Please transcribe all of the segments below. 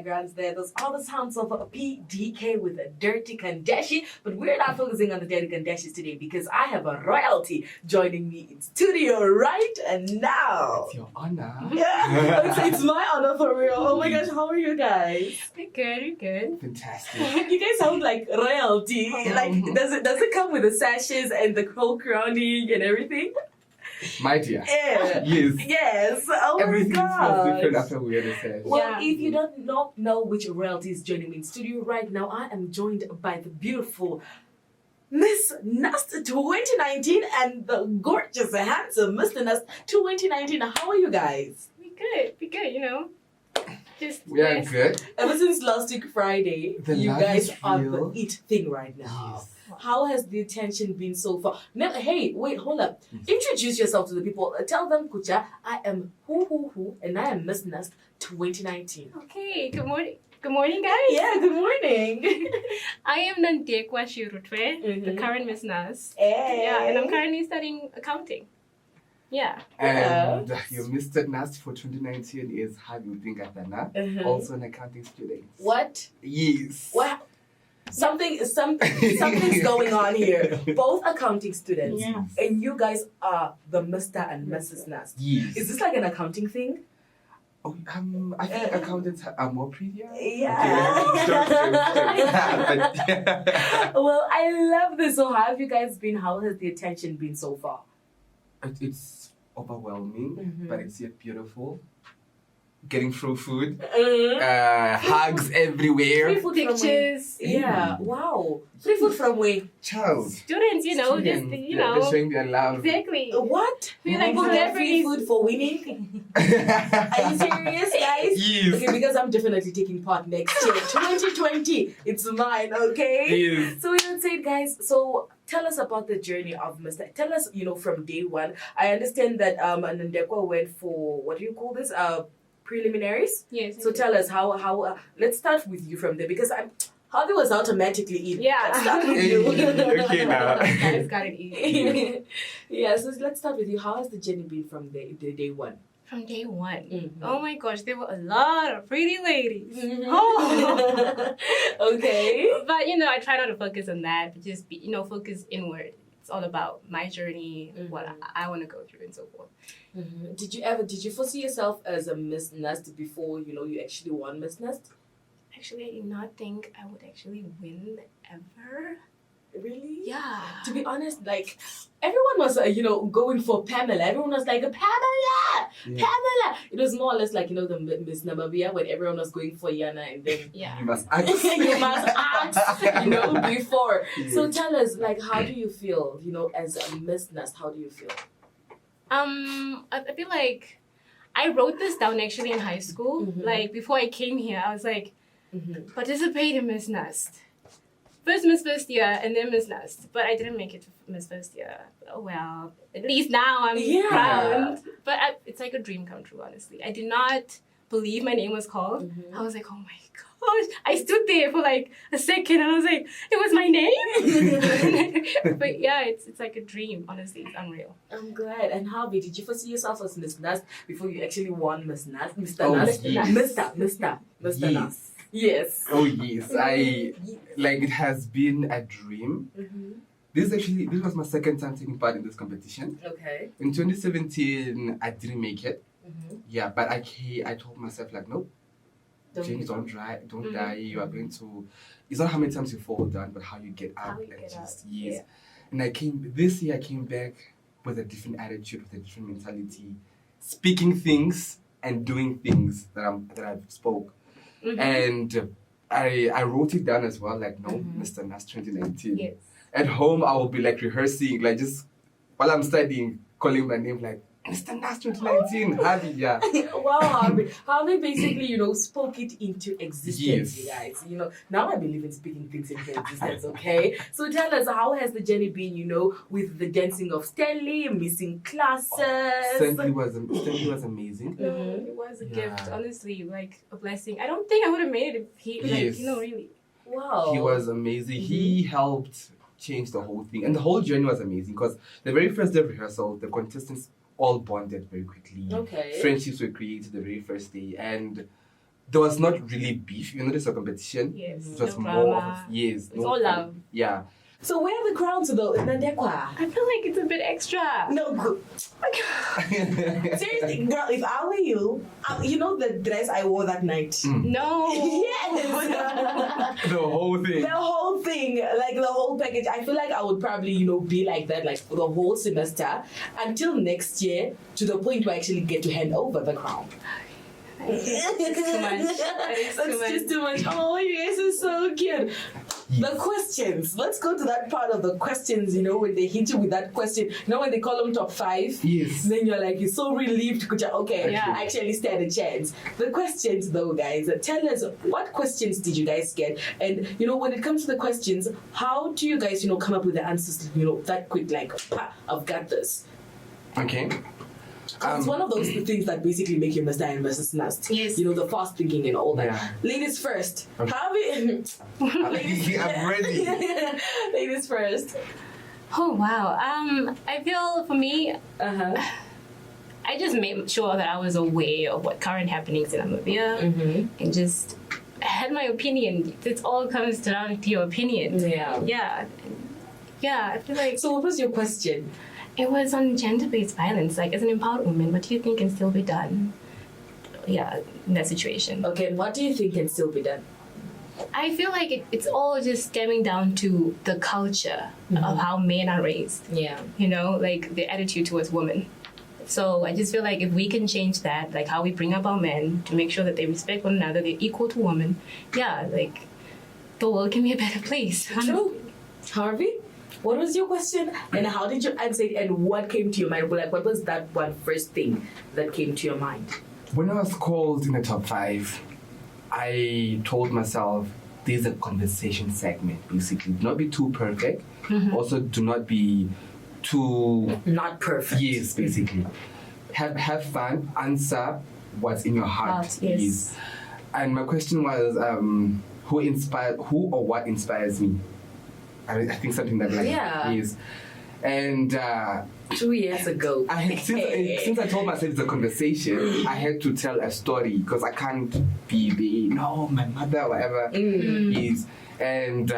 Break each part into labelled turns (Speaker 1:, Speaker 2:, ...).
Speaker 1: backgrounds there, those are the sounds of a PDK with a dirty kandeshi. But we're not focusing on the dirty kandeshis today because I have a royalty joining me in studio right now.
Speaker 2: It's your honor.
Speaker 1: Yeah, it's my honor for real. Oh my gosh, how are you guys?
Speaker 3: We're good.
Speaker 2: Fantastic.
Speaker 1: You guys sound like royalty. Like, does it come with the sashes and the whole crowning and everything?
Speaker 2: My dear.
Speaker 1: Yeah.
Speaker 2: Yes.
Speaker 1: Yes. Oh
Speaker 2: Everything
Speaker 1: my
Speaker 2: smells
Speaker 1: god.
Speaker 2: different after we had a session.
Speaker 1: Well,
Speaker 3: Yeah.
Speaker 1: if you don't know which royalty is joining me in studio right now, I am joined by the beautiful Miss NUST 2019 and the gorgeous, handsome Mr. NUST 2019. How are you guys?
Speaker 3: We good, you know. Just
Speaker 2: We are
Speaker 3: yes.
Speaker 2: good.
Speaker 1: Ever since last week Friday,
Speaker 2: The
Speaker 1: you
Speaker 2: love
Speaker 1: guys
Speaker 2: is
Speaker 1: are the
Speaker 2: real.
Speaker 1: it thing right now.
Speaker 2: Yes.
Speaker 1: How has the attention been so far? Now, hey, wait, hold up.
Speaker 2: Yes.
Speaker 1: Introduce yourself to the people. Tell them, Kucha, I am who, and I am Miss NUST 2019.
Speaker 3: Okay, good morning. Good morning, guys.
Speaker 1: Yeah, good morning.
Speaker 3: I am Nande, Tjiurutue, the
Speaker 1: Mhm.
Speaker 3: current Miss NUST.
Speaker 1: Hey.
Speaker 3: Yeah, and I'm currently studying accounting. Yeah.
Speaker 2: And your Mr. NUST for 2019 is Harvey Upingasana,
Speaker 1: Mhm.
Speaker 2: also an accounting student.
Speaker 1: What?
Speaker 2: Yes.
Speaker 1: What? Something's going on here. Both accounting students,
Speaker 3: Yeah.
Speaker 1: and you guys are the Mr and Mrs NUST.
Speaker 2: Yes.
Speaker 1: Is this like an accounting thing?
Speaker 2: Oh, I think accountants are more prettier.
Speaker 1: Yeah.
Speaker 2: But, yeah.
Speaker 1: Well, I love this. So, how have you guys been? How has the attention been so far?
Speaker 2: It's overwhelming,
Speaker 1: Mhm.
Speaker 2: but it's yet beautiful. Getting through food,
Speaker 1: Mm.
Speaker 2: hugs everywhere.
Speaker 1: Free food from where?
Speaker 3: Pictures.
Speaker 1: Yeah. Wow. Free food from where?
Speaker 2: Child.
Speaker 3: Students, you know, just,
Speaker 2: Students,
Speaker 3: you
Speaker 2: they're
Speaker 3: know.
Speaker 2: showing their love.
Speaker 3: Exactly.
Speaker 1: What?
Speaker 3: We like
Speaker 1: People
Speaker 3: to
Speaker 1: get free
Speaker 3: celebrate.
Speaker 1: food for winning? Are you serious, guys?
Speaker 2: Yes.
Speaker 1: Okay, because I'm definitely taking part next year. 2020. It's mine, okay?
Speaker 2: Yes.
Speaker 1: So we don't say it, guys. So tell us about the journey of Mr. Tell us, from day one. I understand that Nandekwa went for, what do you call this? Preliminaries.
Speaker 3: Yes.
Speaker 1: So tell us how let's start with you from there because Harvey was automatically in.
Speaker 3: Yeah.
Speaker 1: Let's start with you.
Speaker 2: Okay, now.
Speaker 3: Guys got it easy.
Speaker 1: Yeah, so let's start with you. How has the journey been from the day one?
Speaker 3: From day one.
Speaker 1: Mhm.
Speaker 3: Oh my gosh, there were a lot of pretty ladies.
Speaker 1: Mhm.
Speaker 3: Oh.
Speaker 1: Okay.
Speaker 3: But I try not to focus on that, but just be, focus inward. It's all about my journey, what I want to go through, and so forth.
Speaker 1: Mhm. Did you foresee yourself as a Miss NUST before you actually won Miss NUST?
Speaker 3: Actually, I did not think I would actually win ever.
Speaker 1: Really?
Speaker 3: Yeah.
Speaker 1: To be honest, like everyone was going for Pamela. Everyone was like Pamela,
Speaker 2: Yeah.
Speaker 1: Pamela. It was more or less like the Miss Namibia when everyone was going for Yana, and then
Speaker 3: Yeah.
Speaker 2: You must ask.
Speaker 1: you must ask, before.
Speaker 2: Yeah.
Speaker 1: So tell us, like, how do you feel, as a Miss NUST? How do you feel?
Speaker 3: I feel like I wrote this down actually in high school.
Speaker 1: Mhm.
Speaker 3: Like before I came here, I was like,
Speaker 1: Mm-hmm.
Speaker 3: participate in Miss NUST. First Miss First Year and then Miss NUST. But I didn't make it to Miss First Year. Oh well, at least now I'm
Speaker 1: Yeah.
Speaker 3: proud. But it's like a dream come true, honestly. I did not believe my name was called.
Speaker 1: Mhm.
Speaker 3: I was like, oh my gosh. I stood there for like a second and I was like, it was my name? But yeah, it's like a dream, honestly. It's unreal.
Speaker 1: I'm glad. And Harvey, did you foresee yourself as Miss NUST before you actually won Miss NUST? Mr.
Speaker 2: Oh,
Speaker 1: NUST?
Speaker 2: yes.
Speaker 1: Mr.
Speaker 2: Yes.
Speaker 1: NUST. Yes.
Speaker 2: Oh yes, it has been a dream.
Speaker 1: Mm-hmm.
Speaker 2: This was my second time taking part in this competition.
Speaker 1: Okay.
Speaker 2: In 2017, I didn't make it.
Speaker 1: Mm-hmm.
Speaker 2: Yeah, but I told myself like, nope, James, don't die. You are going to. It's not how many times you fall down, but how you get up.
Speaker 3: How you get up,
Speaker 2: yes.
Speaker 3: yeah.
Speaker 2: And this year I came back with a different attitude, with a different mentality, speaking things and doing things that I've spoke.
Speaker 3: Mhm.
Speaker 2: And I wrote it down as well, like, no,
Speaker 1: Mhm.
Speaker 2: Mr. NUST 2019.
Speaker 3: Yes.
Speaker 2: At home, I will be like rehearsing, like just while I'm studying, calling my name, like, Mr. NUST 2019, Harvey, yeah.
Speaker 1: Wow, Harvey. Harvey basically, spoke it into existence,
Speaker 2: Yes.
Speaker 1: you guys. Now I believe in speaking things into existence, okay? So tell us, how has the journey been, with the dancing of Stanley, missing classes?
Speaker 2: Stanley was amazing.
Speaker 3: No,
Speaker 1: Mhm.
Speaker 3: it was a
Speaker 2: Yeah.
Speaker 3: gift, honestly, like a blessing. I don't think I would have made it if he,
Speaker 2: Yes.
Speaker 3: really.
Speaker 1: Wow.
Speaker 2: He was amazing. He helped change the whole thing. And the whole journey was amazing because the very first day of rehearsal, the contestants all bonded very quickly.
Speaker 1: Okay.
Speaker 2: Friendships were created the very first day. And there was not really beef. You know, there's a competition.
Speaker 3: Yes.
Speaker 2: It was
Speaker 3: No
Speaker 2: more
Speaker 3: drama.
Speaker 2: of, yes.
Speaker 3: It's all love.
Speaker 2: Yeah.
Speaker 1: So where are the crowns though? Nande kwa?
Speaker 3: I feel like it's a bit extra.
Speaker 1: No, good. Seriously, girl, if I were you, you know the dress I wore that night?
Speaker 3: No.
Speaker 1: Yes!
Speaker 2: The whole thing.
Speaker 1: The whole thing, like the whole package. I feel like I would probably, be like that, like for the whole semester until next year, to the point where I actually get to hand over the crown.
Speaker 3: It's too much.
Speaker 1: That's just too much. Oh, you guys are so cute. The questions. Let's go to that part of the questions, when they hit you with that question. When they call them top 5?
Speaker 2: Yes.
Speaker 1: Then you're so relieved. Okay,
Speaker 3: Yeah.
Speaker 1: I actually stand a chance. The questions, though, guys. Tell us, what questions did you guys get? And, when it comes to the questions, how do you guys, come up with the answers, that quick, like, I've got this.
Speaker 2: Okay.
Speaker 1: It's one of those things that basically make you Mr. and Mrs. NUST.
Speaker 3: Yes.
Speaker 1: The fast thinking and all that.
Speaker 2: Yeah.
Speaker 1: Ladies first.
Speaker 2: Okay.
Speaker 1: Harvey.
Speaker 2: I'm ready.
Speaker 1: Ladies first.
Speaker 3: Oh wow. I feel for me,
Speaker 1: Uh-huh.
Speaker 3: I just made sure that I was aware of what current happenings in Namibia and just had my opinion. It all comes down to your opinion.
Speaker 1: Yeah.
Speaker 3: Yeah. Yeah, I feel like
Speaker 1: So what was your question?
Speaker 3: it was on gender-based violence. Like, as an empowered woman, what do you think can still be done? Yeah, in that situation.
Speaker 1: Okay, and what do you think can still be done?
Speaker 3: I feel like it's all just stemming down to the culture of how men are raised.
Speaker 1: Yeah.
Speaker 3: Like the attitude towards women. So I just feel like if we can change that, like how we bring up our men to make sure that they respect one another, they're equal to women, yeah, like the world can be a better place.
Speaker 1: True. Harvey, what was your question? And how did you answer it? And what came to your mind? Like, what was that one first thing that came to your mind?
Speaker 2: When I was called in the top 5, I told myself, there's a conversation segment, basically. Do not be too perfect. Also, do not be too...
Speaker 1: Not perfect.
Speaker 2: Yes, basically. Have fun. Answer what's in your heart.
Speaker 3: Yes.
Speaker 2: And my question was, who or what inspires me? I think something that is. And
Speaker 1: 2 years ago.
Speaker 2: Since I told myself it's a conversation, I had to tell a story because I can't be my mother, whatever is. And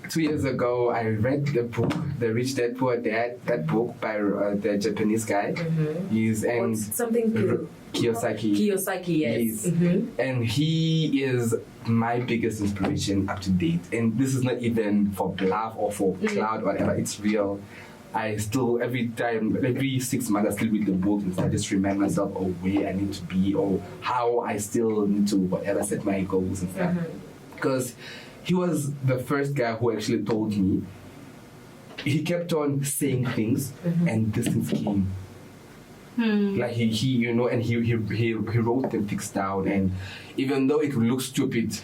Speaker 2: 2 years ago, I read the book, The Rich Dad Poor Dad, that book by the Japanese guy. And
Speaker 1: What's something
Speaker 2: Kiyosaki.
Speaker 1: Kiyosaki, yes.
Speaker 2: And he is my biggest inspiration up to date. And this is not even for bluff or for cloud or whatever. It's real. I still, every 6 months, I still read the book and I just remind myself of where I need to be or how I still need to whatever set my goals and stuff. Because he was the first guy who actually told me. He kept on saying things, and these things came. Like he and he wrote them things down, and even though it would look stupid,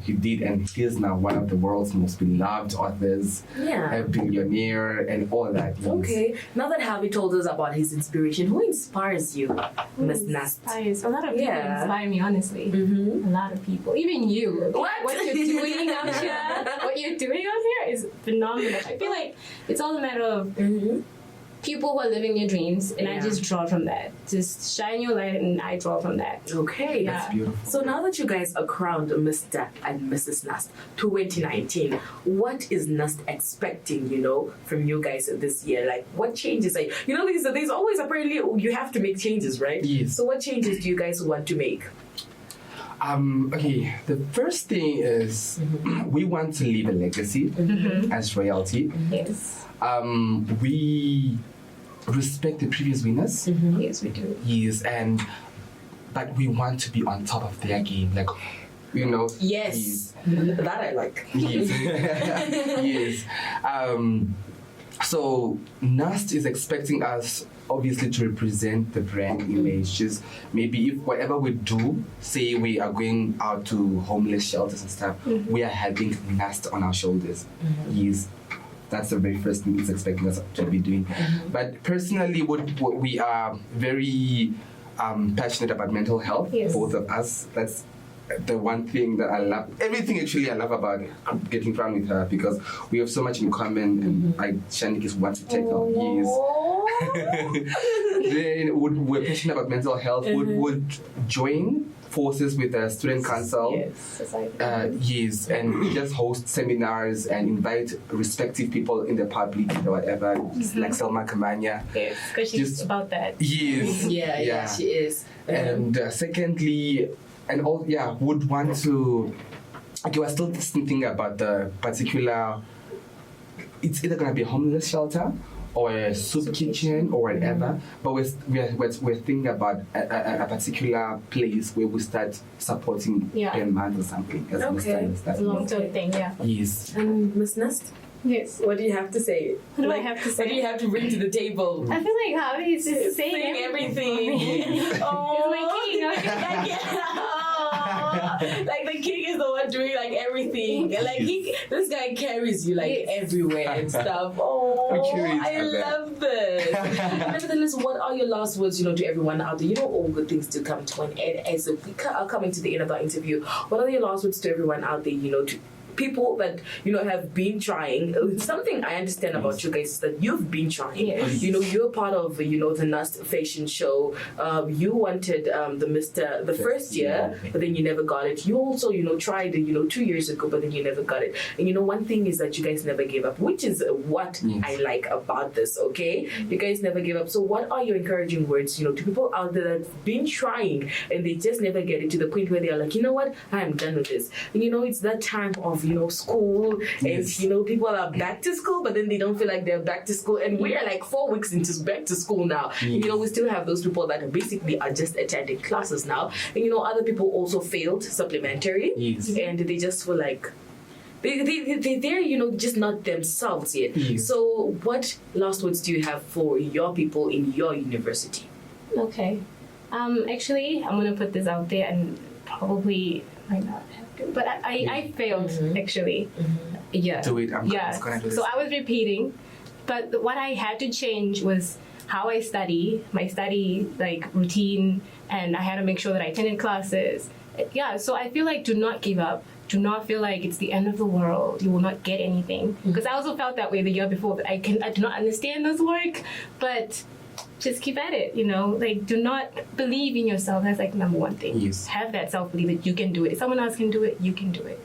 Speaker 2: he did, and he's now one of the world's most beloved authors, a billionaire, and all that. Yes.
Speaker 1: Okay, now that Harvey told us about his inspiration, who inspires you, Miss NUST?
Speaker 3: Inspires. A lot of people inspire me, honestly. A lot of people. Even you. What you're doing out here is phenomenal. I feel like it's all a matter of people who are living their dreams, and I just draw from that. Just shine your light, and I draw from that.
Speaker 1: Okay,
Speaker 2: That's beautiful.
Speaker 1: So now that you guys are crowned Mr. and Mrs. NUST 2019, what is NUST expecting, from you guys this year? Like, what changes are there's always apparently you have to make changes, right?
Speaker 2: Yes.
Speaker 1: So what changes do you guys want to make?
Speaker 2: Okay, the first thing is we want to leave a legacy as royalty.
Speaker 3: Yes.
Speaker 2: We respect the previous winners.
Speaker 3: Yes, we do.
Speaker 2: Yes, but we want to be on top of their game, like
Speaker 1: Yes, that I like.
Speaker 2: Yes. Yes. So NUST is expecting us obviously to represent the brand image. Just maybe if whatever we do, say we are going out to homeless shelters and stuff, we are having NUST on our shoulders. Yes. That's the very first thing it's expecting us to be doing. But personally, we are very passionate about mental health, both of us. That's the one thing that I love. Everything actually I love about getting crowned with her because we have so much in common, and Shanik is one to take on. Yes. Then we're passionate about mental health. Would join forces with the student council.
Speaker 3: Yes, society.
Speaker 2: Yes, and just host seminars and invite respective people in the public or whatever, like Selma Kamanya.
Speaker 3: Yes, because she's
Speaker 2: Just-
Speaker 3: about that.
Speaker 2: Yes.
Speaker 1: Yeah, she is.
Speaker 2: And secondly, would want to. Okay, we're still thinking about the particular. It's either gonna be a homeless shelter or a soup kitchen or whatever. But we're thinking about a particular place where we start supporting young man or something. As
Speaker 1: Okay.
Speaker 3: It's a long-term thing, yeah.
Speaker 2: Yes.
Speaker 1: And Miss Nust,
Speaker 3: Yes.
Speaker 1: what do you have to say?
Speaker 3: What do I have to say?
Speaker 1: What do you have to bring to the table?
Speaker 3: I feel like Harvey is just saying
Speaker 1: Saying
Speaker 3: everything.
Speaker 1: everything.
Speaker 3: Oh, he's my king.
Speaker 1: Like the king is the one doing like everything. Like this guy carries you like everywhere and stuff. Oh, I love this. Nevertheless, what are your last words, to everyone out there? All good things to come to an end. As we are coming to the end of our interview, what are your last words to everyone out there? To people that have been trying. Something I understand about you guys is that you've been trying.
Speaker 3: Yes.
Speaker 1: You're part of the NUST fashion show. You wanted the Mr. the first year, but then you never got it. You also tried 2 years ago, but then you never got it. And one thing is that you guys never gave up, which is what I like about this. Okay, you guys never gave up. So what are your encouraging words to people out there that've been trying and they just never get it to the point where they are like, what, I'm done with this. And it's that time of school, and people are back to school, but then they don't feel like they're back to school, and we're like 4 weeks into back to school now. And, we still have those people that basically are just attending classes now, and other people also failed supplementary, and they just feel like they're just not themselves yet. So what last words do you have for your people in your university?
Speaker 3: Okay. Actually, I'm gonna put this out there, and probably might not have to, but I failed actually. Yeah.
Speaker 2: Do it. I'm gonna do this.
Speaker 3: So I was repeating, but what I had to change was how I study, my study routine, and I had to make sure that I attended classes. Yeah. So I feel like do not give up. Do not feel like it's the end of the world. You will not get anything. Because I also felt that way the year before. That I do not understand this work, but just keep at it, do not believe in yourself. That's number one thing.
Speaker 2: Yes.
Speaker 3: Have that self-belief that you can do it. If someone else can do it, you can do it.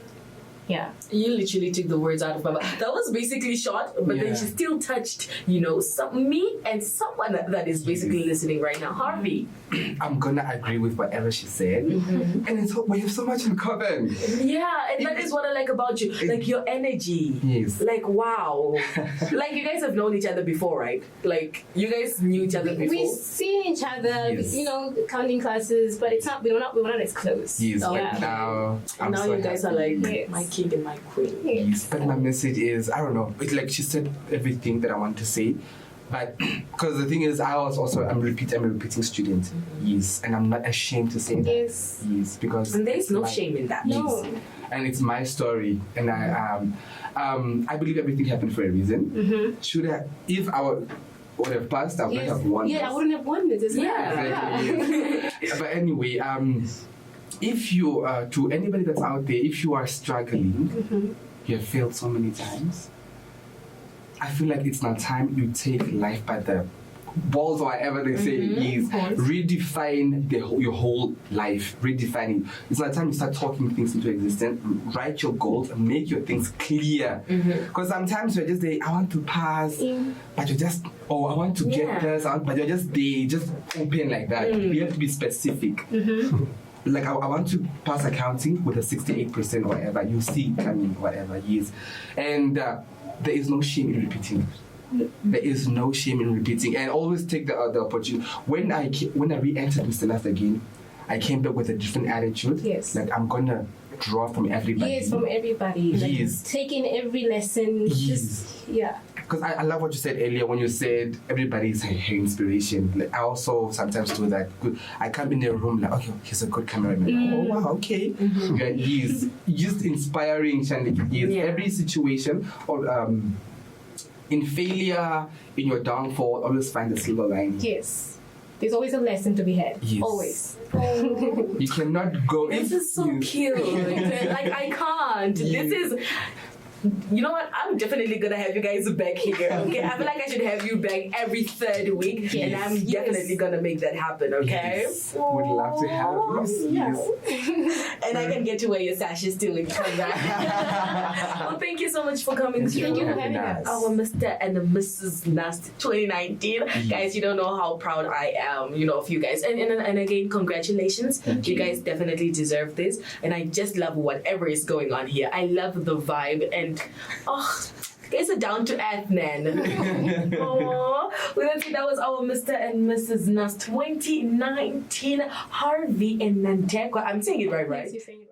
Speaker 3: Yeah.
Speaker 1: You literally took the words out of my mouth. That was basically short, but then she still touched, me and someone that is basically listening right now. Harvey.
Speaker 2: I'm gonna agree with whatever she said, and we have so much in common.
Speaker 1: Yeah, and that is what I like about you, like your energy.
Speaker 2: Yes.
Speaker 1: Like wow, like you guys have known each other before, right? Like you guys knew each other before.
Speaker 3: We've seen each other, counting classes, but it's not. We're not as close.
Speaker 2: Yes, but now I'm
Speaker 1: now
Speaker 2: so
Speaker 1: you guys are
Speaker 2: happy.
Speaker 1: like my king and my queen.
Speaker 2: Yes, but my message is, I don't know. It's like she said everything that I want to say, but because the thing is, I'm a repeating student. Yes, and I'm not ashamed to say that. Yes, because
Speaker 1: and there's no shame in that.
Speaker 3: No.
Speaker 2: And it's my story, and I believe everything happened for a reason. If I would have passed, I would not have won.
Speaker 3: Yeah, I wouldn't have won this.
Speaker 2: But anyway, if you to anybody that's out there, if you are struggling, you have failed so many times, I feel like it's now time you take life by the balls, or whatever they say is redefine your whole life. Redefine it. It's now time you start talking things into existence. Write your goals and make your things clear. Because sometimes you're just there, I want to pass, but you're just, I want to get this, but you're just there, just open like that. You have to be specific. Like I want to pass accounting with a 68% or whatever. You see it coming, whatever, yes. And there is no shame in repeating. There is no shame in repeating, and always take the opportunity. When I re-entered Mr. NUST again, I came back with a different attitude.
Speaker 3: Yes.
Speaker 2: Like I'm gonna draw from everybody.
Speaker 3: Yes, from everybody.
Speaker 2: Yes.
Speaker 3: Taking every lesson.
Speaker 2: Yes. Because I love what you said earlier when you said everybody is her inspiration. Like I also sometimes do that. I come in a room like, okay, he's a good cameraman. Oh wow, okay. He's just inspiring. Every situation or in failure, in your downfall, always find the silver lining.
Speaker 3: Yes. There's always a lesson to be had.
Speaker 2: Yes.
Speaker 3: Always.
Speaker 2: You cannot go.
Speaker 1: This is so cute. Like I can't.
Speaker 2: Yes.
Speaker 1: This is. you know what? I'm definitely gonna have you guys back here. Okay, I feel like I should have you back every third week, and I'm definitely gonna make that happen. Okay,
Speaker 2: Yes. Would love to have you. Yes.
Speaker 1: and I can get to wear your sashes too when you come back. Well, thank you so much for coming through.
Speaker 3: Thank you for having us.
Speaker 1: Our Mr and Mrs NUST 2019. Guys, you don't know how proud I am, of you guys. And again, congratulations.
Speaker 2: Thank
Speaker 1: You
Speaker 2: you.
Speaker 1: guys definitely deserve this. And I just love whatever is going on here. I love the vibe and guys are down to earth, man. Aww. Well, that was our Mr and Mrs NUST 2019, Harvey and Nande. I'm saying it right?
Speaker 3: Yes, you're saying it